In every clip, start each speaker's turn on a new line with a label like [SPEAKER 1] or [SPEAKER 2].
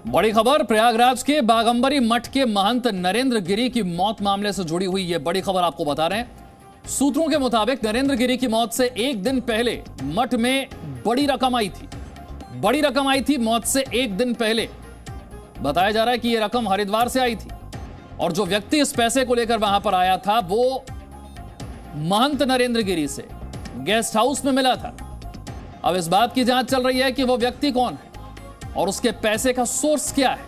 [SPEAKER 1] बड़ी खबर प्रयागराज के बागंबरी मठ के महंत नरेंद्र गिरी की मौत मामले से जुड़ी हुई यह बड़ी खबर आपको बता रहे हैं। सूत्रों के मुताबिक नरेंद्र गिरी की मौत से एक दिन पहले मठ में बड़ी रकम आई थी। बड़ी रकम आई थी मौत से एक दिन पहले। बताया जा रहा है कि यह रकम हरिद्वार से आई थी और जो व्यक्ति इस पैसे को लेकर वहां पर आया था वो महंत नरेंद्र गिरी से गेस्ट हाउस में मिला था। अब इस बात की जांच चल रही है कि वो व्यक्ति कौन है और उसके पैसे का सोर्स क्या है।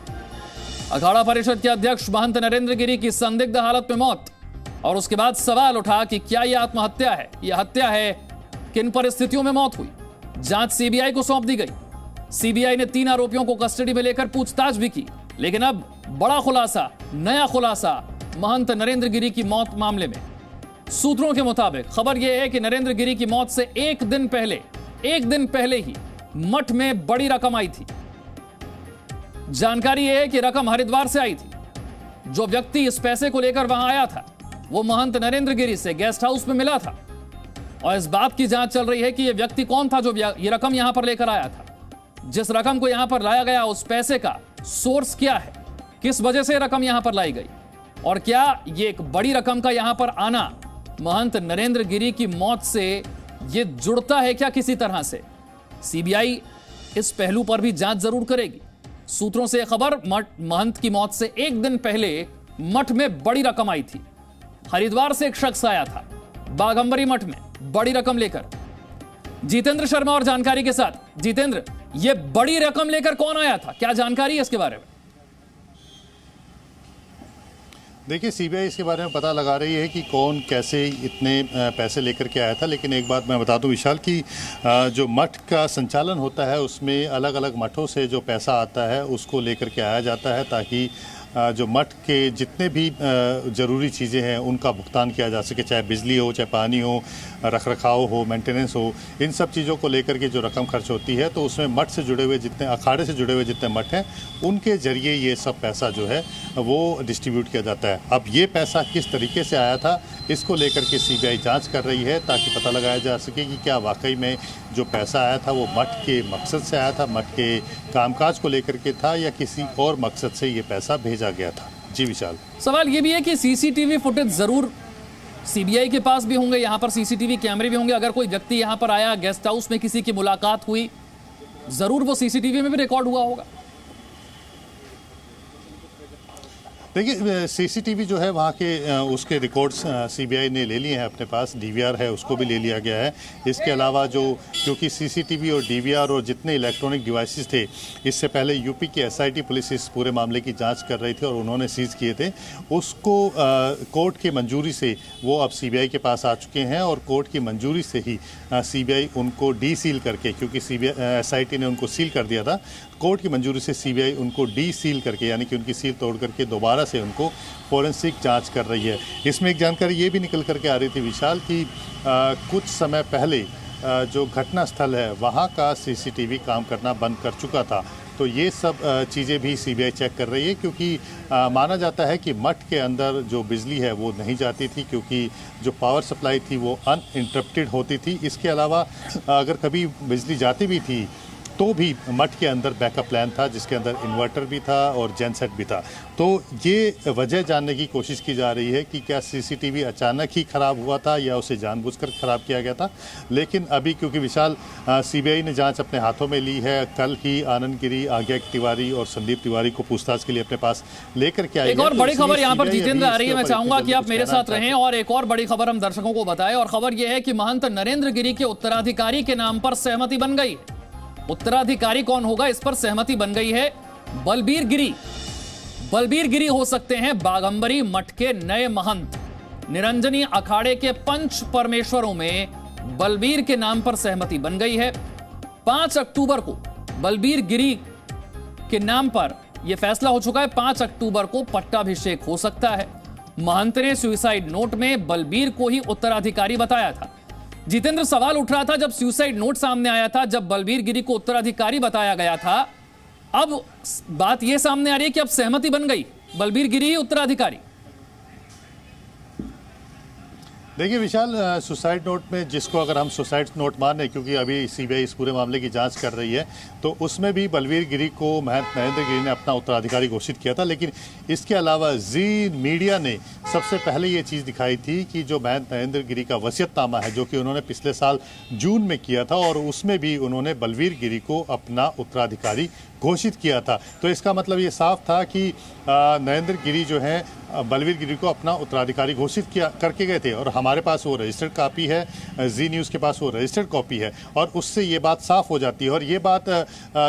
[SPEAKER 1] अखाड़ा परिषद के अध्यक्ष महंत नरेंद्र गिरी की संदिग्ध हालत में मौत और उसके बाद सवाल उठा कि क्या यह आत्महत्या है, यह हत्या है, किन परिस्थितियों में मौत हुई। जांच सीबीआई को सौंप दी गई। सीबीआई ने 3 आरोपियों को कस्टडी में लेकर पूछताछ भी की, लेकिन अब बड़ा खुलासा, नया खुलासा महंत नरेंद्र गिरी की मौत मामले में। सूत्रों के मुताबिक खबर यह है कि नरेंद्र गिरी की मौत से एक दिन पहले ही मठ में बड़ी रकम आई थी। जानकारी यह है कि रकम हरिद्वार से आई थी। जो व्यक्ति इस पैसे को लेकर वहां आया था वो महंत नरेंद्र गिरी से गेस्ट हाउस में मिला था और इस बात की जांच चल रही है कि यह व्यक्ति कौन था जो ये रकम यहां पर लेकर आया था। जिस रकम को यहां पर लाया गया उस पैसे का सोर्स क्या है, किस वजह से रकम यहां पर लाई गई और क्या यह एक बड़ी रकम का यहां पर आना महंत नरेंद्र गिरी की मौत से यह जुड़ता है क्या किसी तरह से। सीबीआई इस पहलू पर भी जांच जरूर करेगी। सूत्रों से खबर महंत की मौत से एक दिन पहले मठ में बड़ी रकम आई थी। हरिद्वार से एक शख्स आया था बागंबरी मठ में बड़ी रकम लेकर। जितेंद्र शर्मा और जानकारी के साथ। जितेंद्र, यह बड़ी रकम लेकर कौन आया था, क्या जानकारी है इसके बारे में?
[SPEAKER 2] देखिए, सीबीआई इसके बारे में पता लगा रही है कि कौन कैसे इतने पैसे लेकर के आया था। लेकिन एक बात मैं बता दूं विशाल कि जो मठ का संचालन होता है उसमें अलग अलग मठों से जो पैसा आता है उसको लेकर के आया जाता है ताकि जो मठ के जितने भी ज़रूरी चीज़ें हैं उनका भुगतान किया जा सके, चाहे बिजली हो, चाहे पानी हो, रखरखाव हो, मेंटेनेंस हो। इन सब चीज़ों को लेकर के जो रकम खर्च होती है तो उसमें मठ से जुड़े हुए जितने अखाड़े से जुड़े हुए जितने मठ हैं उनके ज़रिए ये सब पैसा जो है वो डिस्ट्रीब्यूट किया जाता है। अब ये पैसा किस तरीके से आया था इसको लेकर के सीबीआई जाँच कर रही है ताकि पता लगाया जा सके कि क्या वाकई में जो पैसा आया था वो मठ के मकसद से आया था, मठ के कामकाज को लेकर के था या किसी और मकसद से ये पैसा भेजा गया था। जी विशाल,
[SPEAKER 1] सवाल ये भी है कि सीसीटीवी फुटेज जरूर सीबीआई के पास भी होंगे, यहां पर सीसीटीवी कैमरे भी होंगे। अगर कोई व्यक्ति यहां पर आया, गेस्ट हाउस में किसी की मुलाकात हुई, जरूर वो सीसीटीवी में भी रिकॉर्ड हुआ होगा।
[SPEAKER 2] देखिए, सीसीटीवी जो है वहाँ के उसके रिकॉर्ड्स सीबीआई ने ले लिए हैं अपने पास। डीवीआर है उसको भी ले लिया गया है। इसके अलावा जो क्योंकि सीसीटीवी और डीवीआर और जितने इलेक्ट्रॉनिक डिवाइसेस थे इससे पहले यूपी की एसआईटी पुलिस इस पूरे मामले की जांच कर रही थी और उन्होंने सीज किए थे। उसको कोर्ट की मंजूरी से वो अब सीबीआई के पास आ चुके हैं और कोर्ट की मंजूरी से ही सीबीआई उनको डी सील करके, क्योंकि सीबीआई एसआईटी ने उनको सील कर दिया था, कोर्ट की मंजूरी से सीबीआई उनको डी सील करके यानी कि उनकी सील तोड़ करके दोबारा से उनको फोरेंसिक जांच कर रही है। इसमें एक जानकारी ये भी निकल करके आ रही थी विशाल कि कुछ समय पहले जो घटना स्थल है वहाँ का सीसीटीवी काम करना बंद कर चुका था। तो ये सब चीज़ें भी सीबीआई चेक कर रही है क्योंकि माना जाता है कि मठ के अंदर जो बिजली है वो नहीं जाती थी क्योंकि जो पावर सप्लाई थी वो अनइंटरप्टेड होती थी। इसके अलावा अगर कभी बिजली जाती भी थी तो भी मठ के अंदर बैकअप प्लान था जिसके अंदर इन्वर्टर भी था और जेनसेट भी था। तो ये वजह जानने की कोशिश की जा रही है कि क्या सीसीटीवी अचानक ही ख़राब हुआ था या उसे जानबूझकर ख़राब किया गया था। लेकिन अभी क्योंकि विशाल सीबीआई ने जांच अपने हाथों में ली है, कल ही आनंद गिरी, आज्ञा तिवारी और संदीप तिवारी को पूछताछ के लिए अपने पास लेकर के आए।
[SPEAKER 1] एक और बड़ी खबर यहाँ पर जितेंद्र आ रही है, मैं चाहूंगा कि आप मेरे साथ रहें और एक और बड़ी खबर हम दर्शकों को बताएं। और खबर यह है कि महंत नरेंद्र गिरी के उत्तराधिकारी के नाम पर सहमति बन गई। उत्तराधिकारी कौन होगा इस पर सहमति बन गई है। बलबीर गिरी, बलबीर गिरी हो सकते हैं बागंबरी मठ के नए महंत। निरंजनी अखाड़े के पंच परमेश्वरों में बलबीर के नाम पर सहमति बन गई है। 5 अक्टूबर को बलबीर गिरी के नाम पर यह फैसला हो चुका है। 5 अक्टूबर को पट्टाभिषेक हो सकता है। महंत ने सुसाइड नोट में बलबीर को ही उत्तराधिकारी बताया था। जितेंद्र, सवाल उठ रहा था जब सुसाइड नोट सामने आया था, जब बलबीर गिरी को उत्तराधिकारी बताया गया था, अब बात यह सामने आ रही है कि अब सहमति बन गई, बलबीर गिरी ही उत्तराधिकारी।
[SPEAKER 2] देखिए विशाल, सुसाइड नोट में जिसको अगर हम सुसाइड नोट माने, क्योंकि अभी सीबीआई इस पूरे मामले की जांच कर रही है, तो उसमें भी बलवीर गिरी को महंत नरेंद्र गिरी ने अपना उत्तराधिकारी घोषित किया था। लेकिन इसके अलावा जी मीडिया ने सबसे पहले ये चीज़ दिखाई थी कि जो महंत नरेंद्र गिरी का वसीयतनामा है, जो कि उन्होंने पिछले साल जून में किया था, और उसमें भी उन्होंने बलवीर गिरी को अपना उत्तराधिकारी घोषित किया था। तो इसका मतलब ये साफ था कि नरेंद्र गिरी जो है बलवीर गिरी को अपना उत्तराधिकारी घोषित किया करके गए थे, और हमारे पास वो रजिस्टर्ड कॉपी है, जी न्यूज़ के पास वो रजिस्टर्ड कॉपी है, और उससे ये बात साफ हो जाती है। और ये बात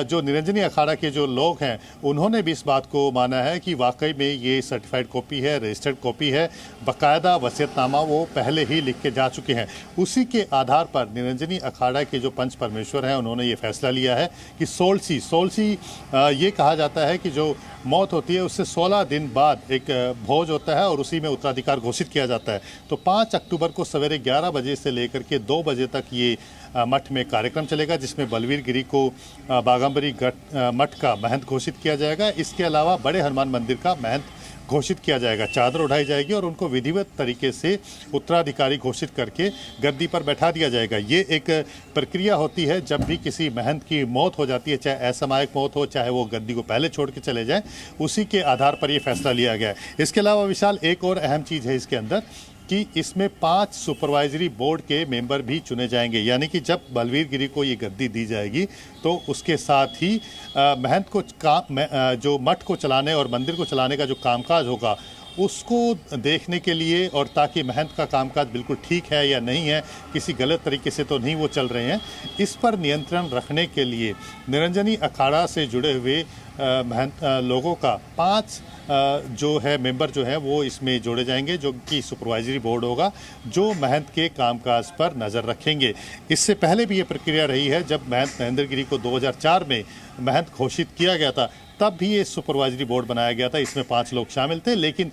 [SPEAKER 2] जो निरंजनी अखाड़ा के जो लोग हैं उन्होंने भी इस बात को माना है कि वाकई में ये सर्टिफाइड कॉपी है, रजिस्टर्ड कॉपी है, बाकायदा वसीयतनामा वो पहले ही लिख के जा चुके हैं। उसी के आधार पर निरंजनी अखाड़ा के जो पंच परमेश्वर हैं उन्होंने ये फैसला लिया है कि सोलसी ये कहा जाता है कि जो मौत होती है उससे 16 दिन बाद एक भोज होता है और उसी में उत्तराधिकार घोषित किया जाता है। तो 5 अक्टूबर को सवेरे 11 बजे से लेकर के 2 बजे तक ये मठ में कार्यक्रम चलेगा, जिसमें बलवीर गिरी को बाघंबरी मठ का महंत घोषित किया जाएगा। इसके अलावा बड़े हनुमान मंदिर का महंत घोषित किया जाएगा, चादर उठाई जाएगी और उनको विधिवत तरीके से उत्तराधिकारी घोषित करके गद्दी पर बैठा दिया जाएगा। ये एक प्रक्रिया होती है जब भी किसी महंत की मौत हो जाती है, चाहे असामयिक मौत हो, चाहे वो गद्दी को पहले छोड़ के चले जाएं, उसी के आधार पर ये फैसला लिया गया है। इसके अलावा विशाल, एक और अहम चीज़ है इसके अंदर कि इसमें 5 सुपरवाइजरी बोर्ड के मेंबर भी चुने जाएंगे। यानी कि जब बलवीर गिरी को ये गद्दी दी जाएगी तो उसके साथ ही महंत को जो मठ को चलाने और मंदिर को चलाने का जो कामकाज होगा उसको देखने के लिए, और ताकि महंत का कामकाज बिल्कुल ठीक है या नहीं है, किसी गलत तरीके से तो नहीं वो चल रहे हैं, इस पर नियंत्रण रखने के लिए निरंजनी अखाड़ा से जुड़े हुए महंत लोगों का 5 जो है मेंबर जो है वो इसमें जोड़े जाएंगे, जो कि सुपरवाइजरी बोर्ड होगा, जो महंत के कामकाज पर नज़र रखेंगे। इससे पहले भी ये प्रक्रिया रही है। जब महंत नरेंद्र गिरी को 2004 में महंत घोषित किया गया था, तब भी ये सुपरवाइजरी बोर्ड बनाया गया था, इसमें 5 लोग शामिल थे। लेकिन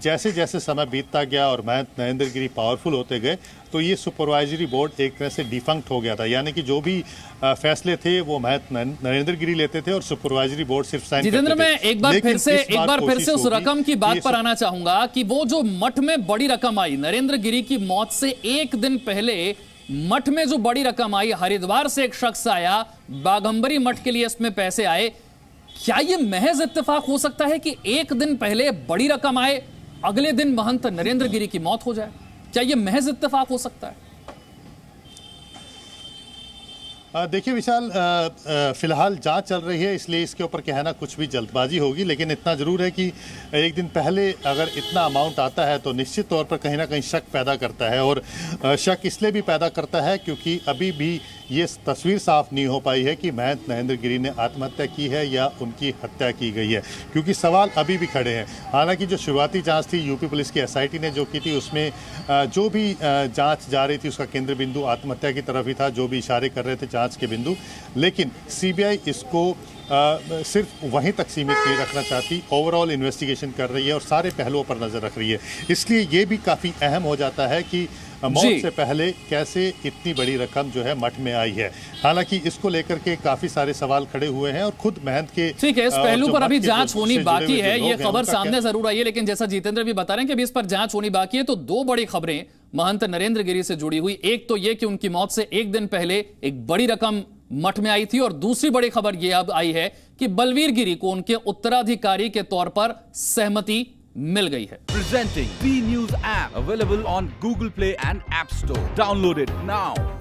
[SPEAKER 2] जैसे जैसे समय बीतता गया और महंत नरेंद्र गिरी पावरफुल होते गए, तो ये सुपरवाइजरी बोर्ड एक तरह से डिफंक्ट हो गया था। यानी कि जो भी फैसले थे वो महंत नरेंद्र गिरी लेते थे और सुपरवाइजरी बोर्ड सिर्फ साइन करते थे।
[SPEAKER 1] जितेंद्र, मैं एक बार फिर से उस रकम की बात पर आना चाहूंगा कि वो जो मठ में बड़ी रकम आई नरेंद्र गिरी की मौत से एक दिन पहले, मठ में जो बड़ी रकम आई, हरिद्वार से एक शख्स आया, बाघंबरी मठ के लिए इसमें पैसे आए, क्या यह महज इत्तेफाक हो सकता है कि एक दिन पहले बड़ी रकम आए, अगले दिन महंत नरेंद्र गिरी की मौत हो जाए? क्या यह महज इत्तेफाक हो सकता है?
[SPEAKER 2] देखिए विशाल, फिलहाल जांच चल रही है, इसलिए इसके ऊपर कहना कुछ भी जल्दबाजी होगी। लेकिन इतना ज़रूर है कि एक दिन पहले अगर इतना अमाउंट आता है तो निश्चित तौर पर कहीं ना कहीं शक पैदा करता है। और शक इसलिए भी पैदा करता है क्योंकि अभी भी ये तस्वीर साफ नहीं हो पाई है कि महंत नरेंद्र गिरी ने आत्महत्या की है या उनकी हत्या की गई है, क्योंकि सवाल अभी भी खड़े हैं। हालांकि जो शुरुआती जांच थी यूपी पुलिस की SIT ने जो की थी, उसमें जो भी जांच जा रही थी उसका केंद्र बिंदु आत्महत्या की तरफ ही था, जो भी इशारे कर रहे थे जांच के बिंदु। लेकिन CBI इसको सिर्फ वहीं तक सीमित नहीं रखना चाहती, ओवरऑल इन्वेस्टिगेशन कर रही है और सारे पहलुओं पर नज़र रख रही है। इसलिए ये भी काफ़ी अहम हो जाता है कि मौत से पहले कैसे इतनी बड़ी रकम जो है मठ में आई है। हालांकि इसको लेकर के काफी सारे सवाल खड़े हुए हैं और खुद महंत के,
[SPEAKER 1] ठीक है, इस पहलू पर अभी जांच होनी बाकी है। ये खबर सामने जरूर आई है, लेकिन जैसा जितेंद्र भी बता रहे हैं कि अभी इस पर जांच होनी बाकी है। तो 2 बड़ी खबरें महंत नरेंद्र गिरी से जुड़ी हुई, एक तो ये कि उनकी मौत से एक दिन पहले एक बड़ी रकम मठ में आई थी, और दूसरी बड़ी खबर यह अब आई है कि बलवीर गिरी को उनके उत्तराधिकारी के तौर पर सहमति मिल गई है।
[SPEAKER 3] Presenting B News app available on Google Play and App Store. Download it now.